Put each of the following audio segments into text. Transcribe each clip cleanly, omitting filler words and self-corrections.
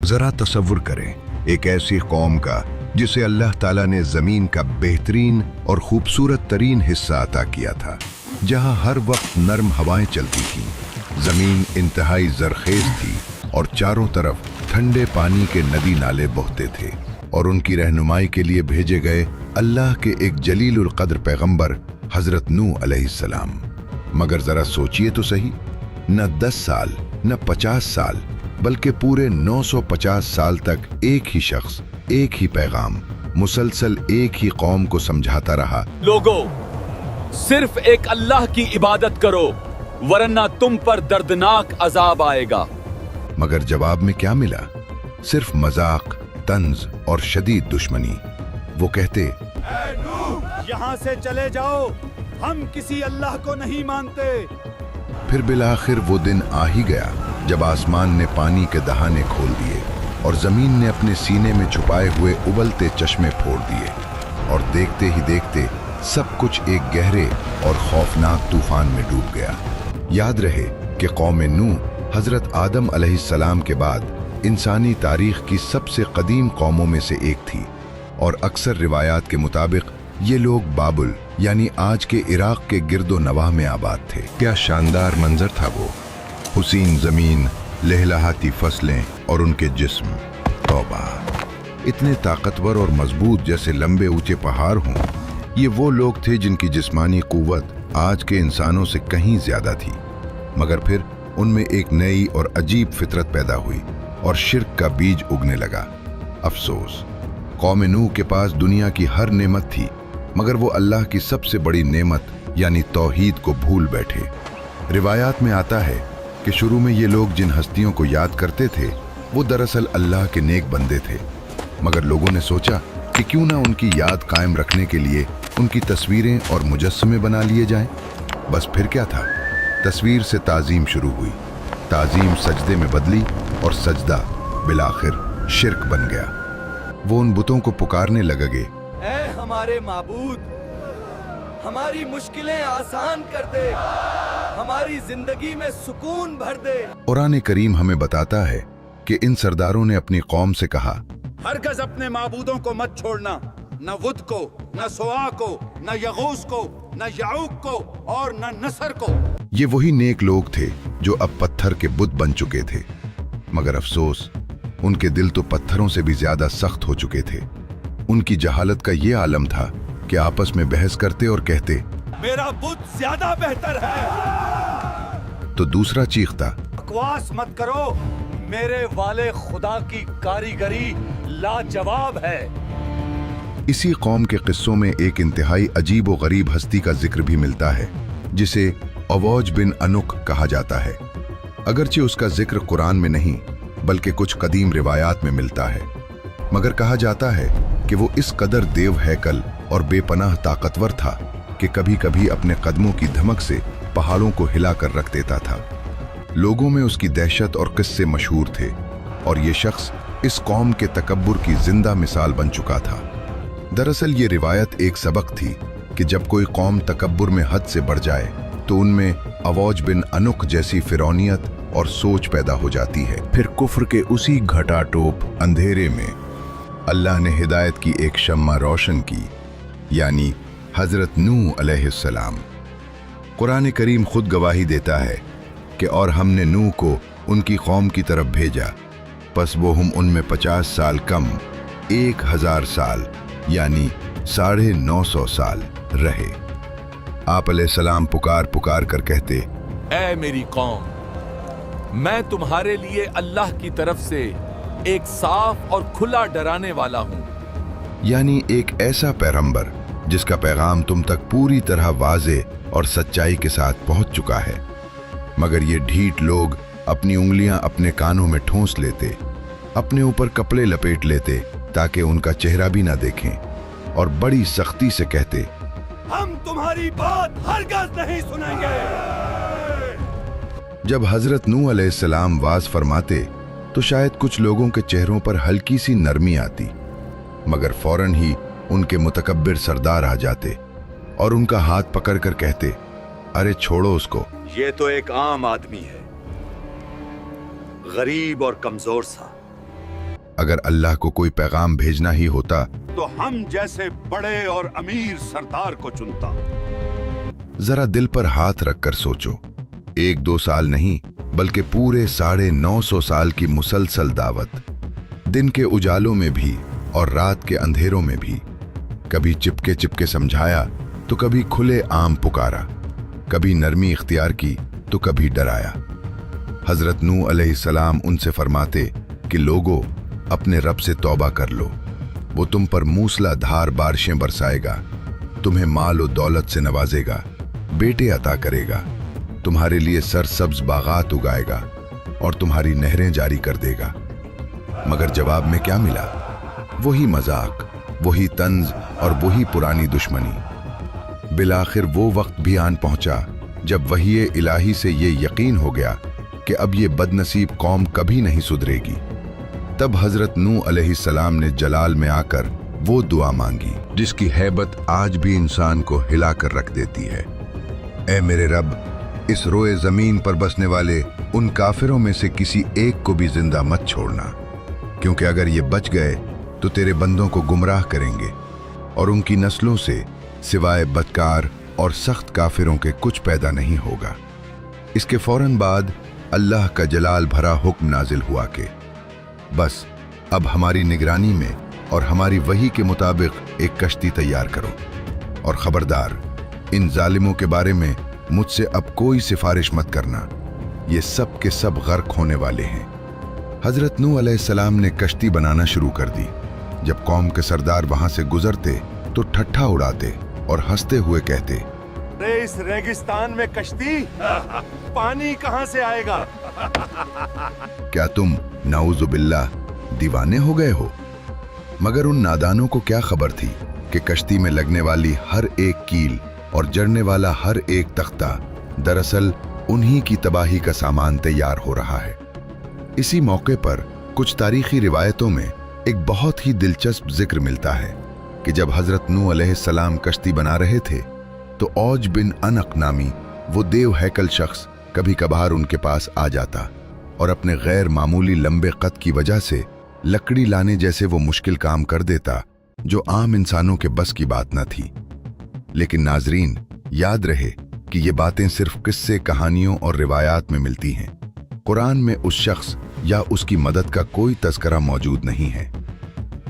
जरा तसव्वुर करें एक ऐसी कौम का जिसे अल्लाह ताला ने जमीन का बेहतरीन और खूबसूरत तरीन हिस्सा अता किया था, जहां हर वक्त नरम हवाएं चलती थीं, जमीन इंतहाई जरखेज थी और चारों तरफ ठंडे पानी के नदी नाले बहते थे, और उनकी रहनुमाई के लिए भेजे गए अल्लाह के एक जलीलुल कद्र पैगंबर हजरत नूह अलैहिस्सलाम। मगर जरा सोचिए तो सही, न 10 साल न 50 साल बल्कि पूरे 950 साल तक एक ही शख्स, एक ही पैगाम मुसलसल एक ही कौम को समझाता रहा, लोगों, सिर्फ एक अल्लाह की इबादत करो वरना तुम पर दर्दनाक अजाब आएगा। मगर जवाब में क्या मिला? सिर्फ मजाक, तंज और शदीद दुश्मनी। वो कहते, यहाँ से चले जाओ, हम किसी अल्लाह को नहीं मानते। फिर बिलाखिर वो दिन आ ही गया जब आसमान ने पानी के दहाने खोल दिए और जमीन ने अपने सीने में छुपाए हुए उबलते चश्मे फोड़ दिए, और देखते ही देखते सब कुछ एक गहरे और खौफनाक तूफान में डूब गया। याद रहे कि कौम नूह हजरत आदम अलैहिस्सलाम के बाद इंसानी तारीख की सबसे कदीम कौमों में से एक थी, और अक्सर रिवायात के मुताबिक ये लोग बाबुल यानी आज के इराक के गिरदो नवाह में आबाद थे। क्या शानदार मंजर था वो! हुसीन जमीन, लहलहाती फसलें और उनके जिस्म, तौबा! इतने ताकतवर और मजबूत जैसे लंबे ऊंचे पहाड़ हों। ये वो लोग थे जिनकी जिस्मानी कुव्वत आज के इंसानों से कहीं ज्यादा थी, मगर फिर उनमें एक नई और अजीब फितरत पैदा हुई और शिर्क का बीज उगने लगा। अफसोस, कौम नूह के पास दुनिया की हर नेमत थी, मगर वो अल्लाह की सबसे बड़ी नेमत यानी तौहीद को भूल बैठे। रिवायात में आता है कि शुरू में ये लोग जिन हस्तियों को याद करते थे वो दरअसल अल्लाह के नेक बंदे थे, मगर लोगों ने सोचा कि क्यों ना उनकी याद कायम रखने के लिए उनकी तस्वीरें और मुजस्समे बना लिए जाएं। बस फिर क्या था, तस्वीर से ताजीम शुरू हुई, ताजीम सजदे में बदली और सजदा बिलाखिर शिर्क बन गया। वो उन बुतों को पुकारने लगेगे, ऐ हमारे माबूद, हमारी मुश्किलें आसान कर दे, हमारी जिंदगी में सुकून भर दे। कुरान करीम हमें बताता है कि इन सरदारों ने अपनी कौम से कहा, हरगज़ अपने माबूदों को मत छोड़ना, न वुद को, न सुआ को, न यगूस को, न याऊक को और न नसर को। ये वही नेक लोग थे जो अब पत्थर के बुत बन चुके थे, मगर अफसोस उनके दिल तो पत्थरों से भी ज्यादा सख्त हो चुके थे। उनकी जहालत का ये आलम था कि आपस में बहस करते और कहते, मेरा बुत ज्यादा बेहतर है। तो दूसरा चीखता, बकवास मत करो, मेरे वाले खुदा की कारीगरी लाजवाब है। इसी कौम के किस्सों में एक इंतहाई अजीब व गरीब हस्ती का जिक्र भी मिलता है जिसे अवौज बिन अनुक कहा जाता है। अगरचे उसका जिक्र कुरान में नहीं बल्कि कुछ कदीम रिवायात में मिलता है, मगर कहा जाता है कि वो इस कदर देव हैकल और बेपनाह ताकतवर था कि कभी कभी अपने कदमों की धमक से पहाड़ों को हिलाकर रख देता था। लोगों में उसकी दहशत और किस्से मशहूर थे, और ये शख्स इस कौम के तकब्बुर की जिंदा मिसाल बन चुका था। दरअसल ये रिवायत एक सबक थी कि जब कोई कौम तकब्बुर में हद से बढ़ जाए तो उनमें अवौज बिन अनुक जैसी फिरौनियत और सोच पैदा हो जाती है। फिर कुफ्र के उसी घटाटोप अंधेरे में अल्लाह ने हिदायत की एक शम्मा रोशन की, यानी हजरत नूह अलैहिस्सलाम। कुरान करीम खुद गवाही देता है कि और हमने नूह को उनकी कौम की तरफ भेजा, पस वो हम उनमें 50 साल कम 1000 साल यानी 950 साल रहे। आप अलैहिस्सलाम पुकार पुकार कर कहते, ऐ मेरी कौम, मैं तुम्हारे लिए अल्लाह की तरफ से एक साफ और खुला डराने वाला हूं। यानी एक ऐसा पैगंबर जिसका पैगाम तुम तक पूरी तरह वाज़े और सच्चाई के साथ पहुंच चुका है, मगर ये ढीठ लोग अपनी उंगलियां अपने कानों में ठूंस लेते, अपने ऊपर कपड़े लपेट लेते ताकि उनका चेहरा भी ना देखें, और बड़ी सख्ती से कहते, हम तुम्हारी बात हरगिज़ नहीं सुनेंगे। जब हजरत नूह अलैहिस्सलाम वाज फरमाते तो शायद कुछ लोगों के चेहरों पर हल्की सी नरमी आती, मगर फौरन ही उनके मुतकब्बिर सरदार आ जाते और उनका हाथ पकड़कर कहते, अरे छोड़ो उसको, ये तो एक आम आदमी है, गरीब और कमजोर सा, अगर अल्लाह को कोई पैगाम भेजना ही होता तो हम जैसे बड़े और अमीर सरदार को चुनता। जरा दिल पर हाथ रखकर सोचो, 1-2 साल नहीं बल्कि पूरे 950 साल की मुसलसल दावत, दिन के उजालों में भी और रात के अंधेरों में भी, कभी चिपके चिपके समझाया तो कभी खुले आम पुकारा, कभी नरमी इख्तियार की तो कभी डराया। हजरत नूह अलैहिस्सलाम उनसे फरमाते कि लोगों, अपने रब से तौबा कर लो, वो तुम पर मूसलाधार बारिशें बरसाएगा, तुम्हें माल और दौलत से नवाजेगा, बेटे अता करेगा, तुम्हारे लिए सरसब्ज बागात उगाएगा और तुम्हारी नहरें जारी कर देगा। मगर जवाब में क्या मिला? वही मजाक, वही तंज और वही पुरानी दुश्मनी। बिलाखिर वो वक्त भी आन पहुंचा जब वही इलाही से ये यकीन हो गया कि अब ये बदनसीब कौम कभी नहीं सुधरेगी। तब हजरत नूह अलैहिस्सलाम ने जलाल में आकर वो दुआ मांगी जिसकी हैबत आज भी इंसान को हिला कर रख देती है। ऐ मेरे रब, इस रोए जमीन पर बसने वाले उन काफिरों में से किसी एक को भी जिंदा मत छोड़ना, क्योंकि अगर ये बच गए तो तेरे बंदों को गुमराह करेंगे और उनकी नस्लों से सिवाय बदकार और सख्त काफिरों के कुछ पैदा नहीं होगा। इसके फौरन बाद अल्लाह का जलाल भरा हुक्म नाजिल हुआ कि बस अब हमारी निगरानी में और हमारी वही के मुताबिक एक कश्ती तैयार करो, और खबरदार, इन जालिमों के बारे में मुझसे अब कोई सिफारिश मत करना, ये सब के सब गर्क होने वाले हैं। हजरत नूह अलैहिस्सलाम ने कश्ती बनाना शुरू कर दी। जब कौम के सरदार वहां से गुजरते तो ठट्ठा उड़ाते और हंसते हुए कहते, अरे इस रेगिस्तान में कश्ती, पानी कहां से आएगा? क्या तुम नाउजुबिल्लाह दीवाने हो गए हो? मगर उन नादानों को क्या खबर थी कि कश्ती में लगने वाली हर एक कील और जड़ने वाला हर एक तख्ता दरअसल उन्हीं की तबाही का सामान तैयार हो रहा है। इसी मौके पर कुछ तारीखी रिवायतों में एक बहुत ही दिलचस्प जिक्र मिलता है कि जब हजरत नूह अलैहिस्सलाम कश्ती बना रहे थे तो औज बिन अनक नामी वो देव हैकल शख्स कभी कभार उनके पास आ जाता और अपने गैर मामूली लंबे कद की वजह से लकड़ी लाने जैसे वो मुश्किल काम कर देता जो आम इंसानों के बस की बात न थी। लेकिन नाजरीन, याद रहे कि ये बातें सिर्फ किस्से, कहानियों और रिवायात में मिलती हैं। कुरान में उस शख्स या उसकी मदद का कोई तज़किरा मौजूद नहीं है।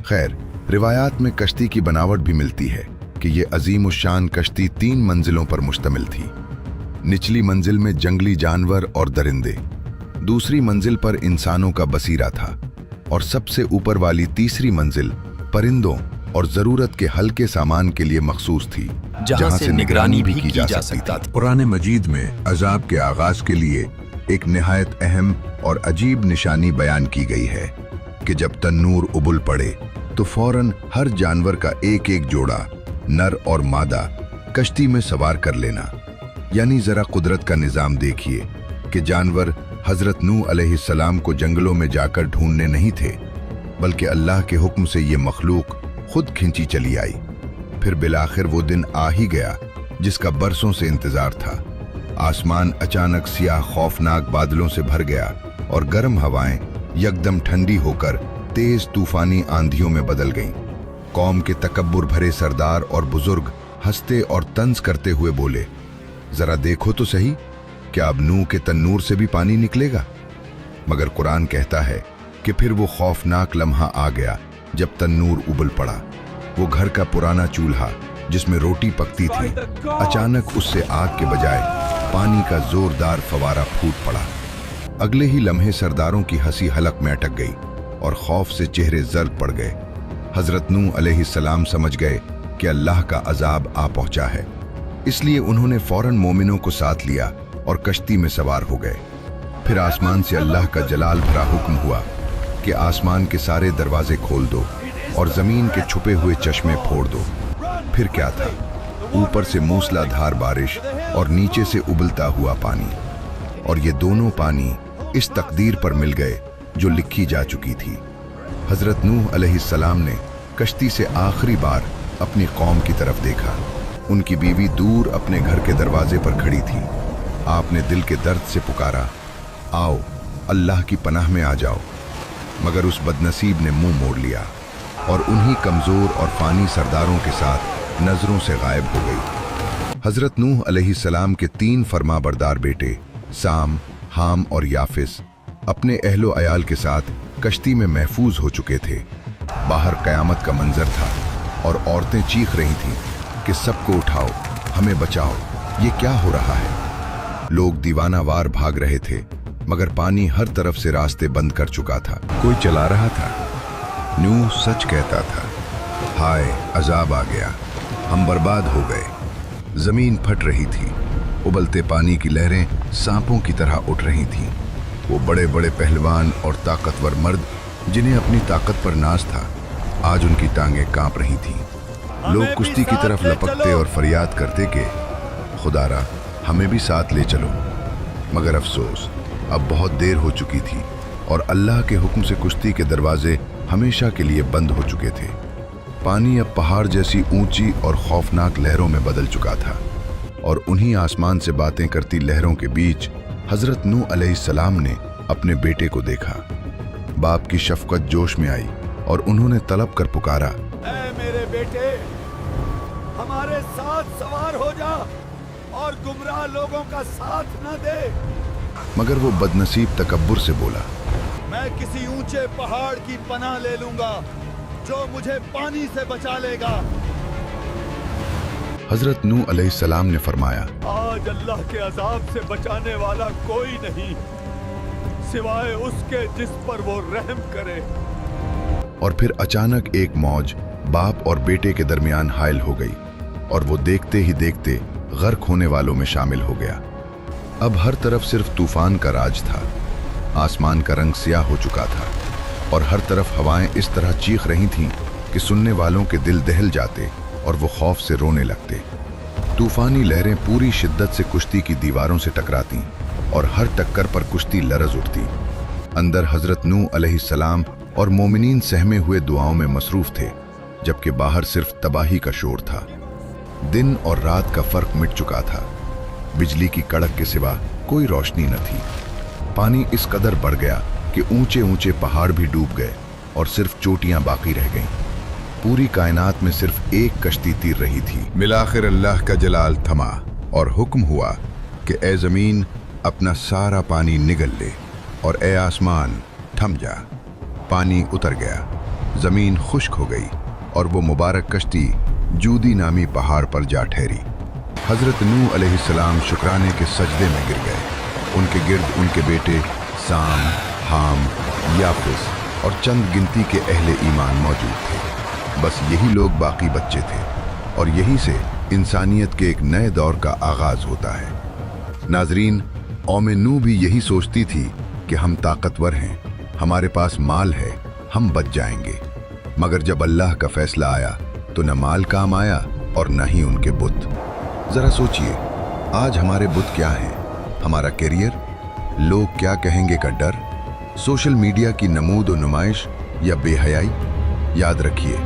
खैर, रिवायात में कश्ती की बनावट भी मिलती है कि ये अजीम-उश-शान कश्ती 3 मंजिलों पर मुश्तमिल थी। निचली मंजिल में जंगली जानवर और दरिंदे, दूसरी मंजिल पर इंसानों का बसीरा था और सबसे ऊपर वाली तीसरी मंजिल परिंदों और जरूरत के हल्के सामान के लिए मखसूस थी, जहां से निगरानी भी की जा सकता था। कुरान मजीद में अजाब के आगाज के लिए एक निहायत अहम और अजीब निशानी बयान की गई है कि जब तन्नूर उबल पड़े तो फौरन हर जानवर का एक एक जोड़ा, नर और मादा, कश्ती में सवार कर लेना। यानी जरा कुदरत का निजाम देखिए कि जानवर हजरत नूह अलैहिस्सलाम को जंगलों में जाकर ढूंढने नहीं थे, बल्कि अल्लाह के हुक्म से ये मखलूक खुद खिंची चली आई। फिर बिलाखिर वो दिन आ ही गया जिसका बरसों से इंतजार था। आसमान अचानक सियाह खौफनाक बादलों से भर गया और गर्म हवाएं यकदम ठंडी होकर तेज तूफानी आंधियों में बदल गईं। कौम के तकब्बुर भरे सरदार और बुजुर्ग हंसते और तंज करते हुए बोले, जरा देखो तो सही, क्या अब नूह के तन्नूर से भी पानी निकलेगा? मगर कुरान कहता है कि फिर वो खौफनाक लम्हा आ गया जब तन्नूर उबल पड़ा। वो घर का पुराना चूल्हा जिसमें रोटी पकती थी, अचानक उससे आग के बजाय पानी का जोरदार फवारा फूट पड़ा। अगले ही लम्हे सरदारों की हंसी हलक में अटक गई और खौफ से चेहरे जर्द पड़ गए। हजरत नूह अलैहिस्सलाम समझ गए कि अल्लाह का अजाब आ पहुंचा है, इसलिए उन्होंने फौरन मोमिनों को साथ लिया और कश्ती में सवार हो गए। फिर आसमान से अल्लाह का जलाल भरा हुक्म हुआ कि आसमान के सारे दरवाजे खोल दो और जमीन के छुपे हुए चश्मे फोड़ दो। फिर क्या था, ऊपर से मूसलाधार बारिश और नीचे से उबलता हुआ पानी, और ये दोनों पानी इस तकदीर पर मिल गए जो लिखी जा चुकी थी। हजरत नूह अलैहिस्सलाम ने कश्ती से आखिरी बार अपनी कौम की तरफ देखा। उनकी बीवी दूर अपने घर के दरवाजे पर खड़ी थी। आपने दिल के दर्द से पुकारा, आओ, अल्लाह की पनाह में आ जाओ। मगर उस बदनसीब ने मुंह मोड़ लिया और उन्हीं कमजोर और फानी सरदारों के साथ नजरों से गायब हो गई। हजरत नूह अलैहिस्सलाम के 3 फरमाबरदार बेटे साम, हाम और याफिस अपने अहलो अयाल के साथ कश्ती में महफूज हो चुके थे। बाहर कयामत का मंजर था और औरतें चीख रही थीं कि सबको उठाओ, हमें बचाओ, ये क्या हो रहा है। लोग दीवानावार भाग रहे थे मगर पानी हर तरफ से रास्ते बंद कर चुका था। कोई चला रहा था। नूह सच कहता था, हाय अजाब आ गया, हम बर्बाद हो गए। जमीन फट रही थी, उबलते पानी की लहरें सांपों की तरह उठ रही थीं। वो बड़े बड़े पहलवान और ताकतवर मर्द जिन्हें अपनी ताकत पर नाज था, आज उनकी टांगें कांप रही थीं। लोग कुश्ती की तरफ लपकते और फरियाद करते कि खुदारा हमें भी साथ ले चलो। मगर अफसोस, अब बहुत देर हो चुकी थी और अल्लाह के हुक्म से कुश्ती के दरवाजे हमेशा के लिए बंद हो चुके थे। पानी अब पहाड़ जैसी ऊंची और खौफनाक लहरों में बदल चुका था और उन्हीं आसमान से बातें करती लहरों के बीच हजरत नूह अलैहिस्सलाम ने अपने बेटे को देखा। बाप की शफकत जोश में आई और उन्होंने तलब कर पुकारा, ऐ मेरे बेटे, हमारे साथ सवार हो जा और गुमराह लोगों का साथ न दे। मगर वो बदनसीब तकब्बुर से बोला, मैं किसी ऊंचे पहाड़ की पनाह ले लूंगा जो मुझे पानी से बचा लेगा। हजरत नूह अलैहिस्सलाम ने फरमाया, आज अल्लाह के अजाब से बचाने वाला कोई नहीं सिवाय उसके जिस पर वो रहम करे। और फिर अचानक एक मौज बाप और बेटे के दरमियान हायल हो गई और वो देखते ही देखते गर्क होने वालों में शामिल हो गया। अब हर तरफ सिर्फ तूफान का राज था। आसमान का रंग स्याह हो चुका था और हर तरफ हवाएं इस तरह चीख रही थीं कि सुनने वालों के दिल दहल जाते और वो खौफ से रोने लगते। तूफानी लहरें पूरी शिद्दत से कुश्ती की दीवारों से टकराती और हर टक्कर पर कुश्ती लरज उठती। अंदर हजरत नूह अलैहिस्सलाम और मोमिनीन सहमे हुए दुआओं में मसरूफ थे, जबकि बाहर सिर्फ तबाही का शोर था। दिन और रात का फर्क मिट चुका था। बिजली की कड़क के सिवा कोई रोशनी न थी। पानी इस कदर बढ़ गया कि ऊंचे ऊंचे पहाड़ भी डूब गए और सिर्फ चोटियां बाकी रह गईं। पूरी कायनात में सिर्फ एक कश्ती तीर रही थी। मिलाखिर अल्लाह का जलाल थमा और हुक्म हुआ कि ए जमीन अपना सारा पानी निगल ले और ए आसमान थम जा। पानी उतर गया, जमीन खुश्क हो गई और वो मुबारक कश्ती जूदी नामी पहाड़ पर जा ठहरी। हजरत नूह अलैहिस्सलाम शुक्राने के सजदे में गिर गए। उनके गिर्द उनके बेटे साम, हाम, याफिस और चंद गिनती के अहले ईमान मौजूद थे। बस यही लोग बाकी बच्चे थे और यहीं से इंसानियत के एक नए दौर का आगाज होता है। नाजरीन, कौम नूह भी यही सोचती थी कि हम ताकतवर हैं, हमारे पास माल है, हम बच जाएंगे। मगर जब अल्लाह का फैसला आया तो न माल काम आया और न ही उनके बुत। जरा सोचिए, आज हमारे बुत क्या हैं? हमारा करियर, लोग क्या कहेंगे का डर, सोशल मीडिया की नमूद और नुमाइश या बेहयाई। याद रखिए,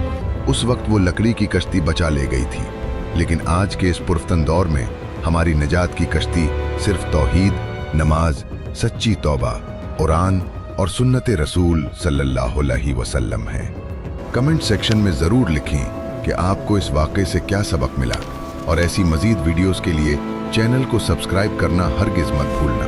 उस वक्त वो लकड़ी की कश्ती बचा ले गई थी, लेकिन आज के इस पुरफ्तन दौर में हमारी निजात की कश्ती सिर्फ तौहीद, नमाज, सच्ची तौबा, कुरान और सुन्नत रसूल सल्लल्लाहु अलैहि वसल्लम है। कमेंट सेक्शन में ज़रूर लिखें कि आपको इस वाक़े से क्या सबक मिला और ऐसी मज़ीद वीडियोस के लिए चैनल को सब्सक्राइब करना हरगिज़ मत भूलना।